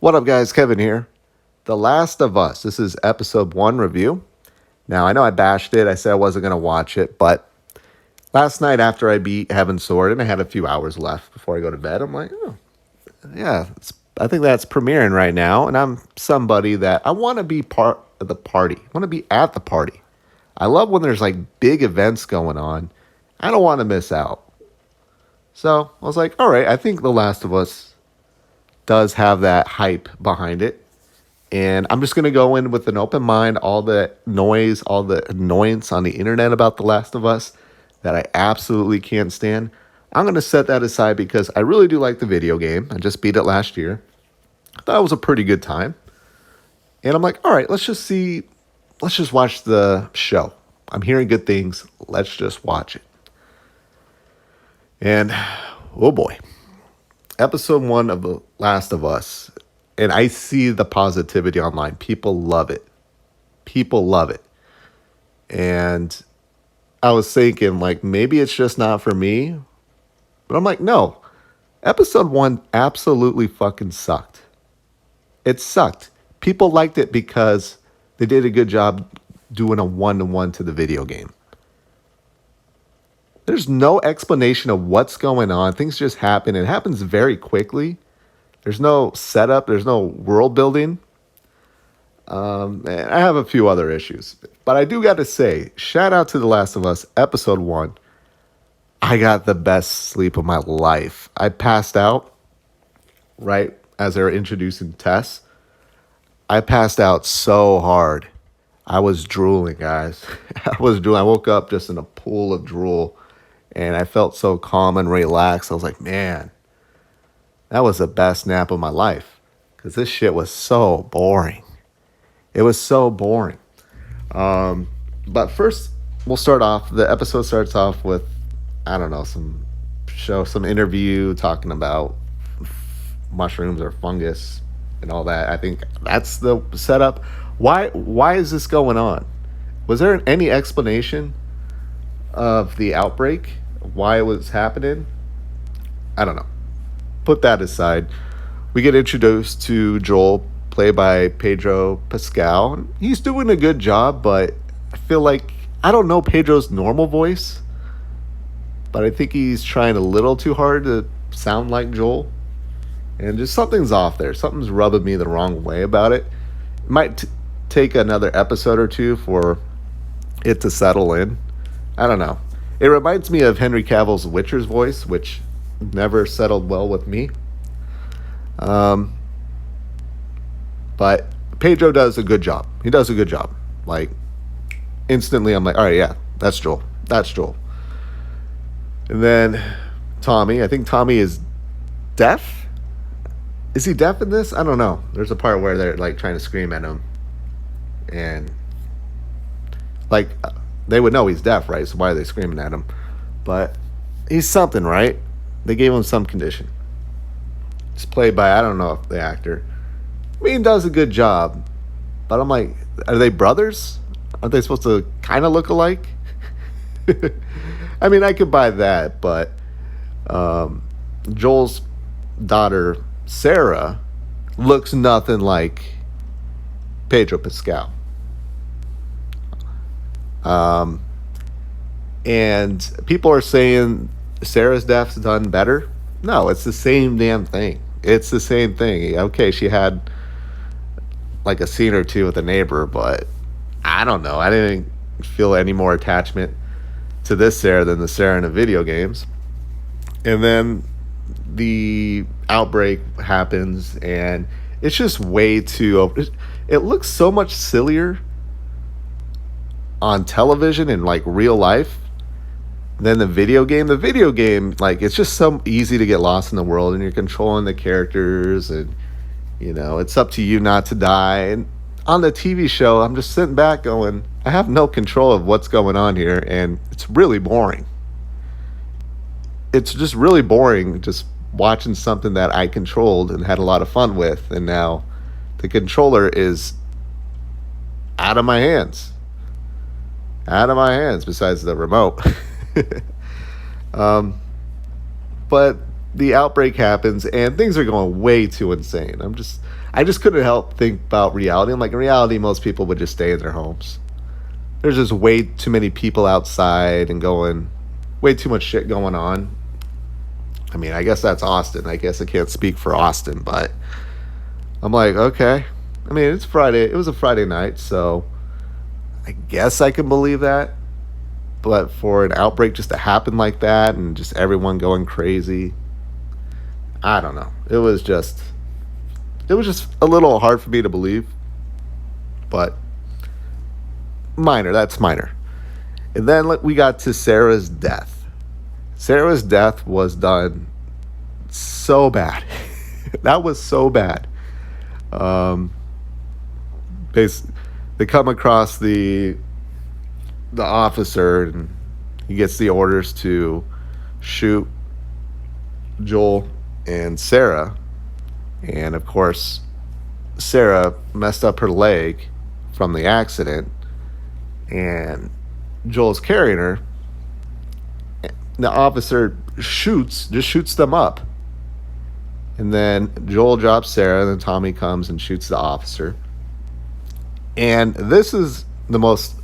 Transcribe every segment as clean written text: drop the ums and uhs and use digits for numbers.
What up, guys? Kevin here. The Last of Us. This is episode 1 review. Now, I know I bashed it. I said I wasn't going to watch it, but last night after I beat Heaven's Sword and I had a few hours left before I go to bed, I'm like, oh, yeah, I think that's premiering right now. And I'm somebody that I want to be part of the party. I want to be at the party. I love when there's like big events going on. I don't want to miss out. So I was like, all right, I think The Last of Us does have that hype behind it. And I'm just going to go in with an open mind, all the noise, all the annoyance on the internet about The Last of Us that I absolutely can't stand. I'm going to set that aside because I really do like the video game. I just beat it last year. I thought it was a pretty good time. And I'm like, all right, let's just watch the show. I'm hearing good things. Let's just watch it. And oh boy, episode 1 of The Last of Us. And I see the positivity online. People love it. People love it. And I was thinking, like, maybe it's just not for me. But I'm like, no. Episode 1 absolutely fucking sucked. It sucked. People liked it because they did a good job doing a one-to-one to the video game. There's no explanation of what's going on. Things just happen. It happens very quickly. There's no setup. There's no world building. And I have a few other issues. But I do got to say, shout out to The Last of Us, episode 1. I got the best sleep of my life. I passed out right as they were introducing Tess. I passed out so hard. I was drooling, guys. I was drooling. I woke up just in a pool of drool. And I felt so calm and relaxed. I was like, man, that was the best nap of my life. Because this shit was so boring. It was so boring. But first, we'll start off. The episode starts off with, I don't know, some interview talking about mushrooms or fungus and all that. I think that's the setup. Why is this going on? Was there any explanation of the outbreak? Why it was happening? I don't know. Put that aside. We get introduced to Joel, played by Pedro Pascal. He's doing a good job, but I feel like I don't know Pedro's normal voice, but I think he's trying a little too hard to sound like Joel. And just something's off there. Something's rubbing me the wrong way about it. It might take another episode or two for it to settle in. I don't know. It reminds me of Henry Cavill's Witcher's voice, which never settled well with me. But Pedro does a good job. He does a good job. Like, instantly I'm like, all right, yeah, that's Joel. That's Joel. And then Tommy. I think Tommy is deaf. Is he deaf in this? I don't know. There's a part where they're like trying to scream at him. And like they would know he's deaf, right? So why are they screaming at him? But he's something, right? They gave him some condition. It's played by, I don't know if the actor. I mean, he does a good job. But I'm like, are they brothers? Aren't they supposed to kind of look alike? I mean, I could buy that, but Joel's daughter, Sarah, looks nothing like Pedro Pascal. And people are saying Sarah's death's done better. No, it's the same damn thing. It's the same thing. Okay, she had like a scene or two with a neighbor, but I don't know. I didn't feel any more attachment to this Sarah than the Sarah in the video games. And then the outbreak happens, and it's just way too. It looks so much sillier on television and like real life than the video game. The video game, like, it's just so easy to get lost in the world, and you're controlling the characters, and it's up to you not to die. And on the TV show, I'm just sitting back going, I have no control of what's going on here, and it's really boring. It's just really boring just watching something that I controlled and had a lot of fun with, and now the controller is out of my hands. Out of my hands, besides the remote. But the outbreak happens and things are going way too insane. I just couldn't help think about reality. I'm like, in reality, most people would just stay in their homes. There's just way too many people outside and going, way too much shit going on. I mean, I guess that's Austin. I guess I can't speak for Austin, but I'm like, okay. I mean, it's Friday. It was a Friday night, so I guess I can believe that. But for an outbreak just to happen like that and just everyone going crazy, I don't know. It was just a little hard for me to believe, but minor. That's minor. And then we got to Sarah's death. Sarah's death was done so bad. That was so bad. They come across the officer and he gets the orders to shoot Joel and Sarah. And of course, Sarah messed up her leg from the accident and Joel's carrying her. The officer just shoots them up. And then Joel drops Sarah, and then Tommy comes and shoots the officer. And this is the most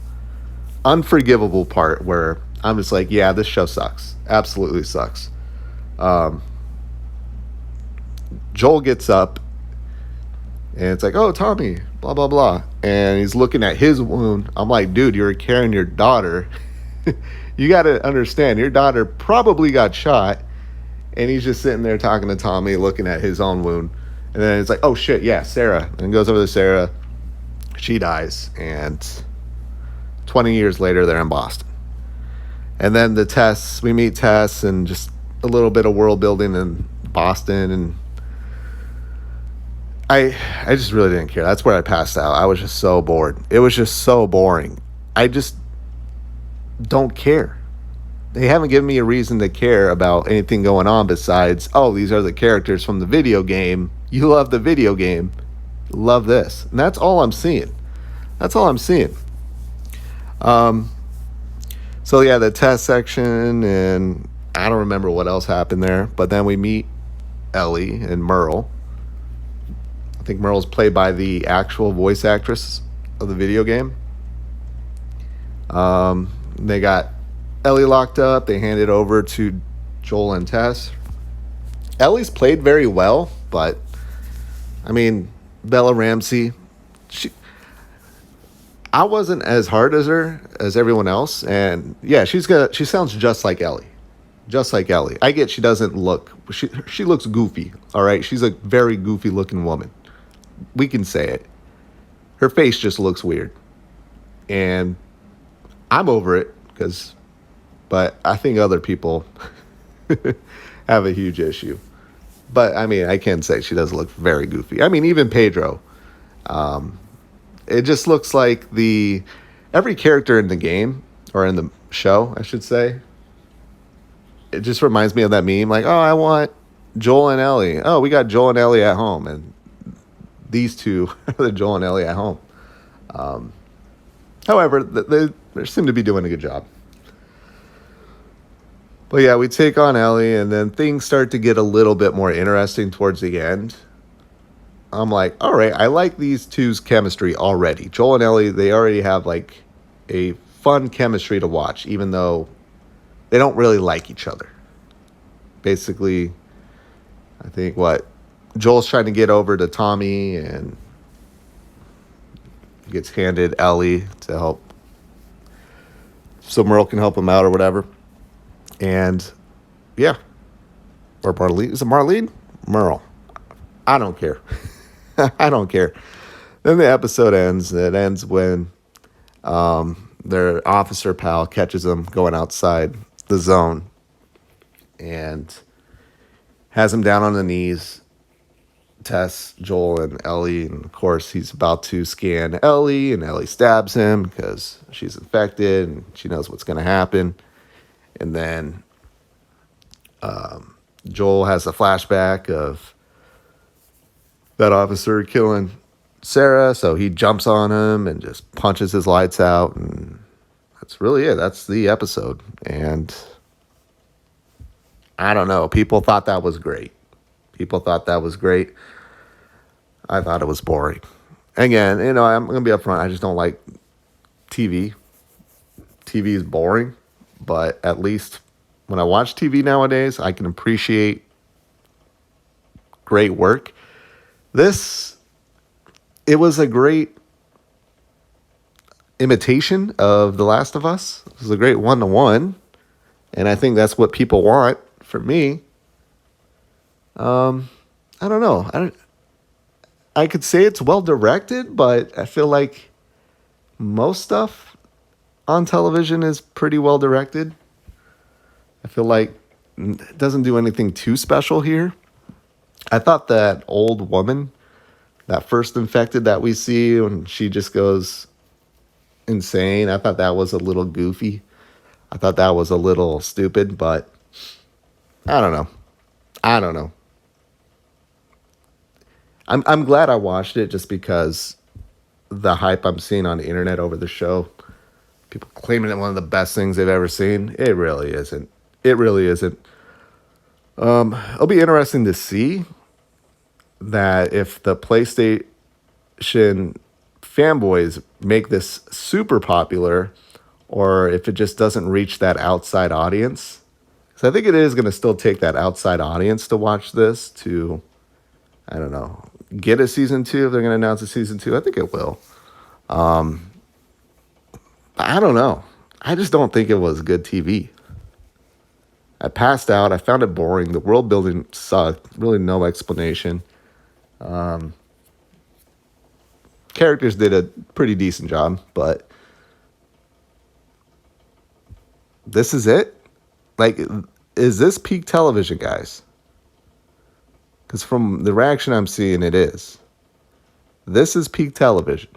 unforgivable part where I'm just like, yeah, this show sucks. Absolutely sucks. Joel gets up, and it's like, oh, Tommy, blah, blah, blah. And he's looking at his wound. I'm like, dude, you're carrying your daughter. You got to understand, your daughter probably got shot. And he's just sitting there talking to Tommy, looking at his own wound. And then it's like, oh, shit, yeah, Sarah. And goes over to Sarah. She dies. And 20 years later, they're in Boston. And then the Tess, we meet Tess and just a little bit of world building in Boston. And I just really didn't care. That's where I passed out. I was just so bored. It was just so boring. I just don't care. They haven't given me a reason to care about anything going on besides, oh, these are the characters from the video game. You love the video game. Love this. And that's all I'm seeing. That's all I'm seeing. So, yeah, the test section, and I don't remember what else happened there. But then we meet Ellie and Merle. I think Merle's played by the actual voice actress of the video game. They got Ellie locked up. They hand it over to Joel and Tess. Ellie's played very well, but I mean, Bella Ramsey, I wasn't as hard as her as everyone else, and yeah, she sounds just like Ellie. Just like Ellie. I get she doesn't look, she looks goofy, all right? She's a very goofy looking woman. We can say it. Her face just looks weird. And I'm over it, but I think other people have a huge issue. But, I mean, I can say she does look very goofy. I mean, even Pedro. It just looks like every character in the game, or in the show, I should say, it just reminds me of that meme. Like, oh, I want Joel and Ellie. Oh, we got Joel and Ellie at home. And these two are the Joel and Ellie at home. However, they seem to be doing a good job. But yeah, we take on Ellie, and then things start to get a little bit more interesting towards the end. I'm like, all right, I like these two's chemistry already. Joel and Ellie, they already have like a fun chemistry to watch, even though they don't really like each other. Basically, I think Joel's trying to get over to Tommy, and he gets handed Ellie to help, so Merle can help him out or whatever. And yeah, or Marlene. Is it Marlene? Merle. I don't care. I don't care. Then the episode ends. It ends when their officer pal catches them going outside the zone and has him down on the knees. Tess, Joel, and Ellie. And of course, he's about to scan Ellie, and Ellie stabs him because she's infected and she knows what's going to happen. And then Joel has a flashback of that officer killing Sarah, so he jumps on him and just punches his lights out, and that's really it. That's the episode. And I don't know. People thought that was great. People thought that was great. I thought it was boring. Again, I'm going to be upfront. I just don't like TV. TV is boring, but at least when I watch TV nowadays, I can appreciate great work. This, it was a great imitation of The Last of Us. It was a great one-to-one, and I think that's what people want for me. I don't know. I could say it's well directed, but I feel like most stuff on television is pretty well directed. I feel like it doesn't do anything too special here. I thought that old woman, that first infected that we see when she just goes insane, I thought that was a little goofy. I thought that was a little stupid, but I don't know. I don't know. I'm glad I watched it just because the hype I'm seeing on the internet over the show, people claiming it one of the best things they've ever seen. It really isn't. It really isn't. It'll be interesting to see that if the PlayStation fanboys make this super popular or if it just doesn't reach that outside audience. Because I think it is going to still take that outside audience to watch this to, I don't know, get a season 2 if they're going to announce a season 2. I think it will. I don't know. I just don't think it was good TV. I passed out. I found it boring. The world building sucked. Really no explanation. Characters did a pretty decent job, but this is it? Like, is this peak television, guys? Because from the reaction I'm seeing, it is. This is peak television.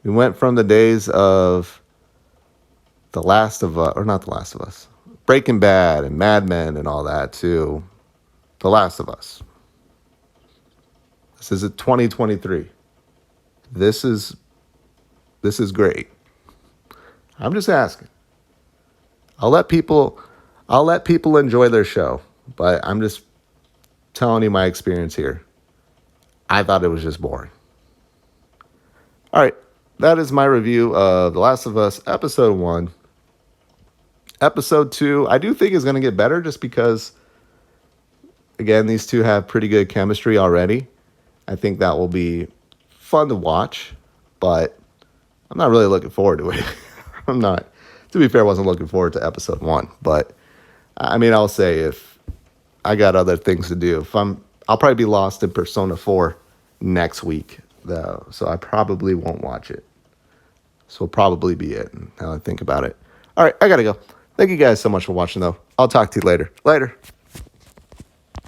We went from the days of The Last of Us, or not The Last of Us, Breaking Bad and Mad Men and all that to The Last of Us. This is 2023. This is great. I'm just asking. I'll let people enjoy their show, but I'm just telling you my experience here. I thought it was just boring. All right, that is my review of The Last of Us episode 1. Episode 2, I do think is going to get better just because, again, these two have pretty good chemistry already. I think that will be fun to watch, but I'm not really looking forward to it. I'm not. To be fair, I wasn't looking forward to episode 1, but I mean, I'll say if I got other things to do, I'll probably be lost in Persona 4 next week, though, so I probably won't watch it. So it'll probably be it, now I think about it. All right, I gotta go. Thank you guys so much for watching, though. I'll talk to you later. Later.